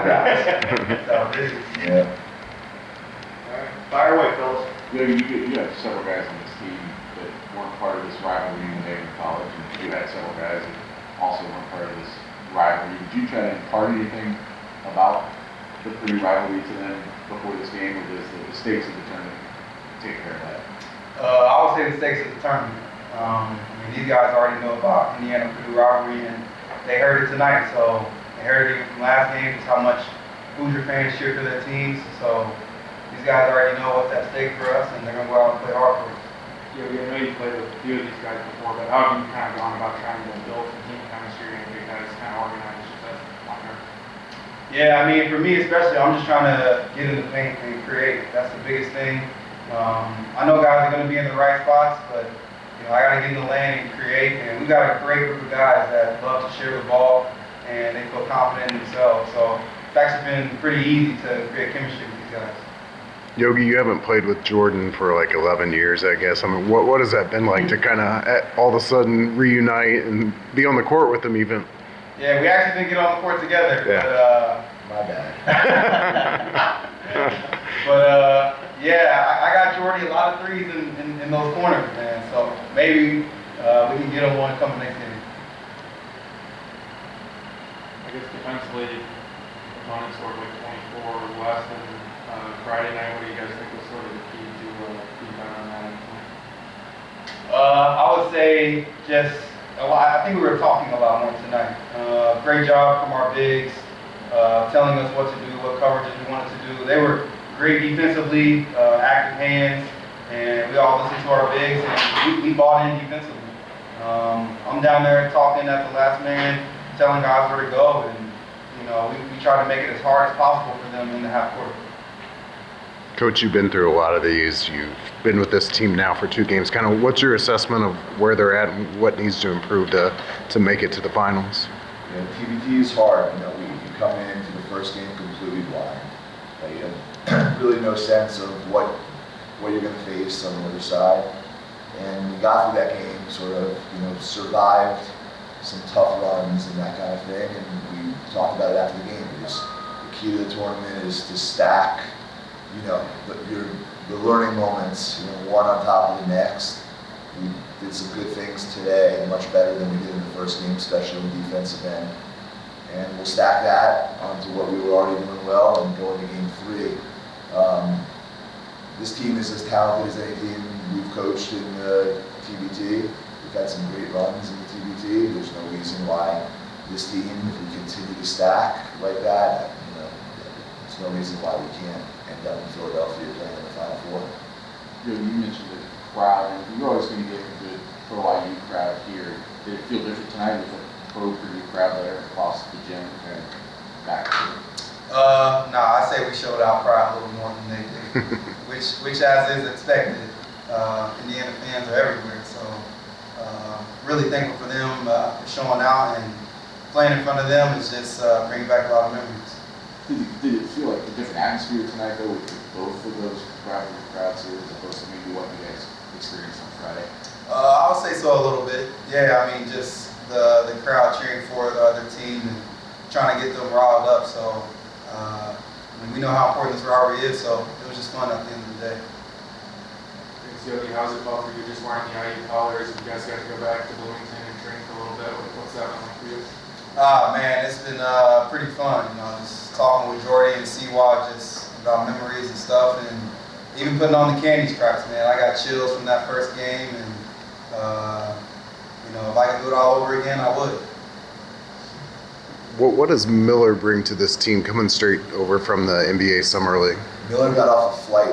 Yeah. All right. Fire away, fellas. You have several guys on this team that weren't part of this rivalry when they were in college, and you had several guys that also weren't part of this rivalry. Did you try to impart anything about the Purdue rivalry to them before this game, or does the stakes of the tournament take care of that? I would say the stakes of the tournament. These guys already know about Indiana-Purdue rivalry, and they heard it tonight. So they heard it from last game, just how much Hoosier fans cheer for their teams. So these guys already know what's at stake for us, and they're going to go out and play hard for us. Yogi, I know you played with a few of these guys before, but how have you kind of gone about trying to build some team chemistry and get guys kind of organized yourself on there? Yeah, for me especially, I'm just trying to get in the paint and create. That's the biggest thing. I know guys are going to be in the right spots, but I got to get in the lane and create. And we got a great group of guys that love to share the ball, and they feel confident in themselves. So it's actually been pretty easy to create chemistry with these guys. Yogi, you haven't played with Jordan for like 11 years, I guess. What has that been like to kind of all of a sudden reunite and be on the court with him even? Yeah, we actually didn't get on the court together. Yeah. My bad. I got Jordy a lot of threes in those corners, man. So maybe we can get him one coming next game. I guess defensively, opponents scored like 24 or less than Friday night. What do you guys think was sort of the key to being better on that end? I would say just a lot. I think we were talking a lot more tonight. Great job from our bigs, telling us what to do, what coverages we wanted to do. They were great defensively, active hands, and we all listened to our bigs, and we bought in defensively. I'm down there talking at the last man, telling guys where to go, and we try to make it as hard as possible for them in the half court. Coach, you've been through a lot of these. You've been with this team now for 2 games. Kind of what's your assessment of where they're at and what needs to improve to make it to the finals? TBT is hard. We come into the first game completely blind. You have really no sense of what you're going to face on the other side. And we got through that game, sort of, survived some tough runs and that kind of thing. And we talked about it after the game. Because the key to the tournament is to stack, the learning moments, one on top of the next. We did some good things today, much better than we did in the first game, especially on the defensive end. And we'll stack that onto what we were already doing well and go into game 3. This team is as talented as any team we've coached in the TBT. We've had some great runs in the TBT. There's no reason why this team, if we continue to stack like that, there's no reason why we can't end up in Philadelphia playing in the Final Four. You mentioned the crowd, and you're always going to get a good pro IU crowd here. Did it feel different tonight with a pro Purdue crowd there across the gym and back? I say we showed our crowd a little more than they did, which as is expected. Indiana fans are everywhere, so really thankful for them for showing out, and playing in front of them is just bringing back a lot of memories. Did it feel like a different atmosphere tonight, though, with both of those rivalry crowds here, as opposed to maybe what you guys experienced on Friday? I would say so a little bit. Yeah, just the crowd cheering for the other team and trying to get them riled up. So we know how important this rivalry is, so it was just fun at the end of the day. Thanks, Yogi. How's it felt for you just wearing the IU colors? You guys got to go back to Bloomington and train for a little bit. What's that been like for you? Man, it's been pretty fun. Just talking with Jordy and Siwa just about memories and stuff, and even putting on the candy stripes, man. I got chills from that first game, and if I could do it all over again, I would. What does Miller bring to this team coming straight over from the NBA Summer League? Miller got off a flight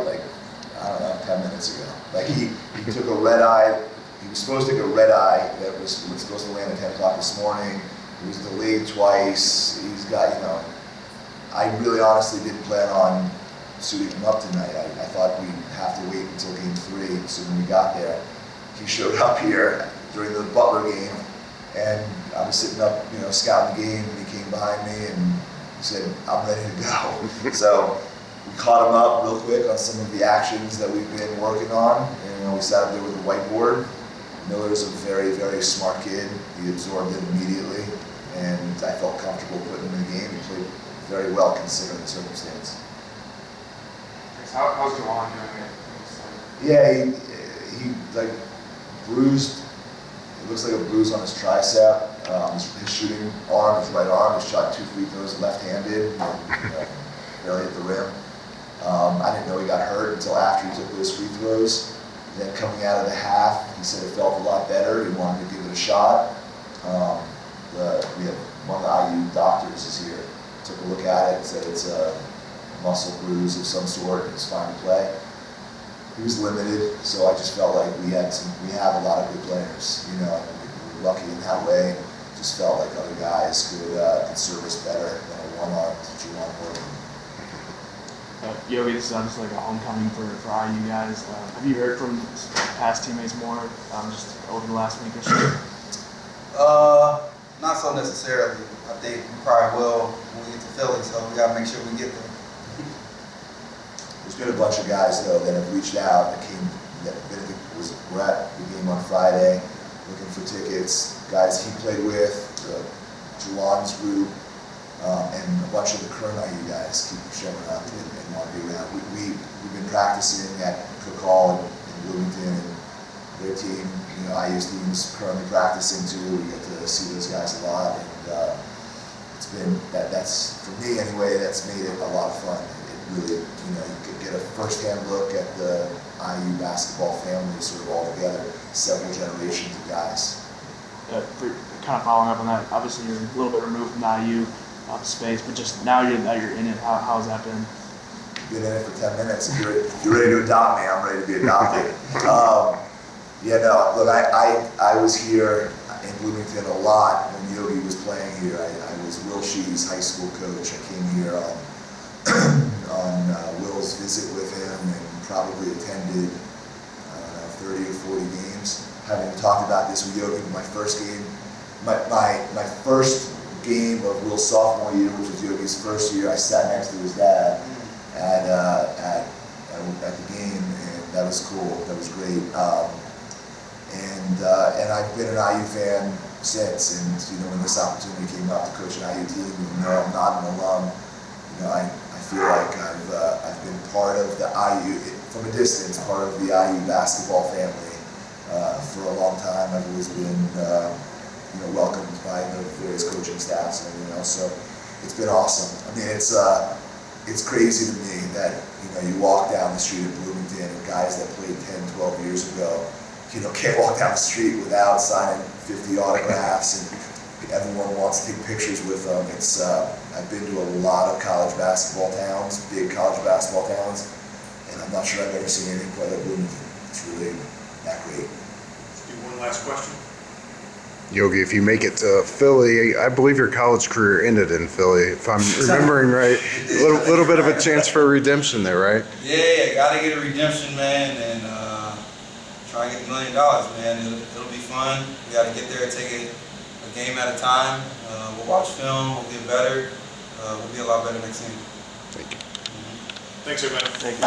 10 minutes ago. He took a red eye. He was supposed to take a red eye that was supposed to land at 10 o'clock this morning. He was delayed twice. He's got, I really honestly didn't plan on suiting him up tonight. I thought we'd have to wait until game 3. So when we got there, he showed up here during the Butler game, and I was sitting up, scouting the game, and he came behind me and he said, "I'm ready to go." So we caught him up real quick on some of the actions that we've been working on, and we sat up there with a whiteboard. Miller's a very, very smart kid. He absorbed it immediately, and I felt comfortable putting him in the game. He played very well considering the circumstance. How's Juwan doing it? Yeah, he like bruised. It looks like a bruise on his tricep. His shooting arm, his right arm, he shot 2 free throws left-handed, and barely hit the rim. I didn't know he got hurt until after he took those free throws. Then coming out of the half, he said it felt a lot better. He wanted to give it a shot. We have one of the IU doctors is here. Took a look at it, said it's a muscle bruise of some sort. It's fine to play. He was limited, so I just felt like we have a lot of good players. You know, we were lucky in that way. Just felt like other guys could serve us better than a one-armed Juwan Morgan. Yogi, this is obviously like a homecoming for IU guys. Have you heard from past teammates more just over the last week or so? Not so necessarily. I think we probably will when we get to Philly, so we gotta make sure we get there. There's been a bunch of guys though that have reached out that were at the game on Friday looking for tickets. Guys he played with, Juwan's group, and a bunch of the current IU guys keep showing up and want to be around. We've been practicing at Cook Hall in Bloomington, and their team, you know, IU's team is currently practicing too. We get to see those guys a lot, and it's been that's for me anyway. That's made it a lot of fun. It really, you know, you could get a first-hand look at the IU basketball family sort of all together, several generations of guys. Kind of following up on that, obviously you're a little bit removed from the IU space, but just now that you're in it, how's that been? Been in it for 10 minutes. If you're ready to adopt me, I'm ready to be adopted. Yeah, no, look, I was here in Bloomington a lot when Yogi was playing here. I was Will Shee's high school coach. I came here on Will's visit with him and probably attended 30 or 40 games. Having talked about this with Yogi, my first game, my first game of Will's sophomore year, which was Yogi's first year, I sat next to his dad at the game, and that was cool. That was great. And I've been an IU fan since. And you know, when this opportunity came up to coach an IU team, even though I'm not an alum, you know, I feel like I've been part of the IU from a distance, part of the IU basketball family for a long time. I've always been you know, welcomed by the various coaching staffs and everything else. So it's been awesome. I mean, it's crazy to me that, you know, you walk down the street in Bloomington and guys that played 10, 12 years ago, you know, can't walk down the street without signing 50 autographs, and everyone wants to take pictures with them. It's I've been to a lot of college basketball towns, big college basketball towns, and I'm not sure I've ever seen anything quite like Bloomington. It's really that great. Let's do one last question. Yogi, if you make it to Philly, I believe your college career ended in Philly, if I'm remembering right. A little bit of a chance for redemption there, right? Yeah, gotta get a redemption, man, and try and get $1 million, man. It'll be fun. We gotta get there, take it a game at a time. We'll watch film, we'll get better. We'll be a lot better next season. Thank you. Thanks, everybody. Thank you.